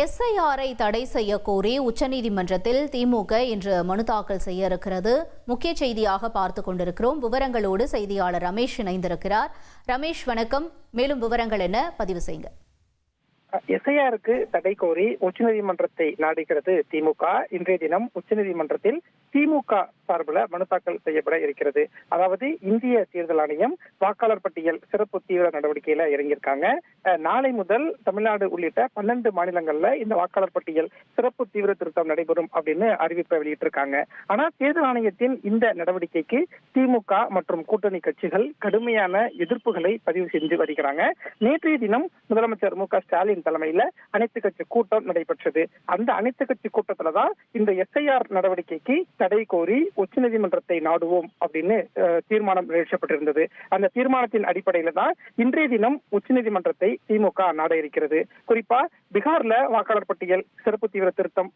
எஸ்ஐஆரை தடை செய்ய கோரி உச்சநீதிமன்றத்தில் திமுக இன்று மனு தாக்கல் செய்ய இருக்கிறது. முக்கிய செய்தியாக பார்த்துக் கொண்டிருக்கிறோம். விவரங்களோடு செய்தியாளர் ரமேஷ் இணைந்திருக்கிறார். ரமேஷ், வணக்கம். மேலும் விவரங்கள் என்ன, பதிவு செய்யுங்க. எஸ்ஐஆருக்கு தடை கோரி உச்சநீதிமன்றத்தை நாடுகிறது திமுக. இன்றைய தினம் உச்சநீதிமன்றத்தில் திமுக சார்பில் மனு தாக்கல் செய்யப்பட இருக்கிறது. அதாவது இந்திய தேர்தல் ஆணையம் வாக்காளர் பட்டியல் சிறப்பு தீவிர நடவடிக்கையில இறங்கியிருக்காங்க. நாளை முதல் தமிழ்நாடு உள்ளிட்ட 12 மாநிலங்கள்ல இந்த வாக்காளர் பட்டியல் சிறப்பு தீவிர திருத்தம் நடைபெறும் அப்படின்னு அறிவிப்பை வெளியிட்டிருக்காங்க. ஆனா தேர்தல் ஆணையத்தின் இந்த நடவடிக்கைக்கு திமுக மற்றும் கூட்டணி கட்சிகள் கடுமையான எதிர்ப்புகளை பதிவு செஞ்சு வருகிறாங்க. நேற்றைய தினம் முதலமைச்சர் மு.க. ஸ்டாலின் தலைமையில அனைத்து கட்சி கூட்டம் நடைபெற்றது. அந்த அனைத்து கட்சி கூட்டத்துலதான் இந்த எஸ்ஐஆர் நடவடிக்கைக்கு தடை கோரி உச்சநீதிமன்றத்தை நாடுவோம் அப்படின்னு தீர்மானம் நிறைவேற்றப்பட்டிருந்தது. அந்த தீர்மானத்தின் அடிப்படையில தான் இன்றைய தினம் உச்சநீதிமன்றத்தை திமுக நாட இருக்கிறது. குறிப்பா பீகார்ல வாக்காளர் பட்டியல் சிறப்பு தீவிர திருத்தம்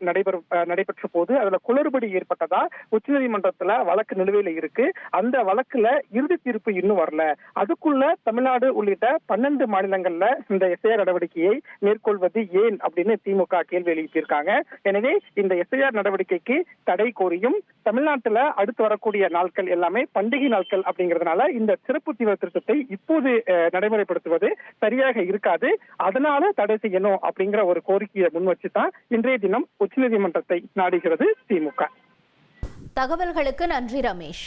நடைபெற்ற போது அதுல குளறுபடி ஏற்பட்டதா உச்சநீதிமன்றத்துல வழக்கு நிலுவையில இருக்கு. அந்த வழக்குல இறுதி தீர்ப்பு இன்னும் வரல. அதுக்குள்ள தமிழ்நாடு உள்ளிட்ட 12 மாநிலங்கள்ல இந்த எஸ்ஐஆர் நடவடிக்கையை மேற்கொள்வது ஏன் அப்படின்னு திமுக கேள்வி எழுப்பியிருக்காங்க. எனவே இந்த எஸ்ஐஆர் நடவடிக்கைக்கு தடை கோரியும் தமிழ்நாட்டுல அடுத்து வரக்கூடிய நாட்கள் எல்லாமே பண்டிகை நாட்கள் அப்படிங்கிறதுனால இந்த சிறப்பு தீவிர திருத்தத்தை இப்போது நடைமுறைப்படுத்துவது சரியாக இருக்காது. அதனால தடை செய்யணும் அப்படிங்கிற ஒரு கோரிக்கையை முன் வச்சுதான் இன்றைய தினம் உச்சநீதிமன்றத்தை நாடுகிறது திமுக. தகவல்களுக்கு நன்றி ரமேஷ்.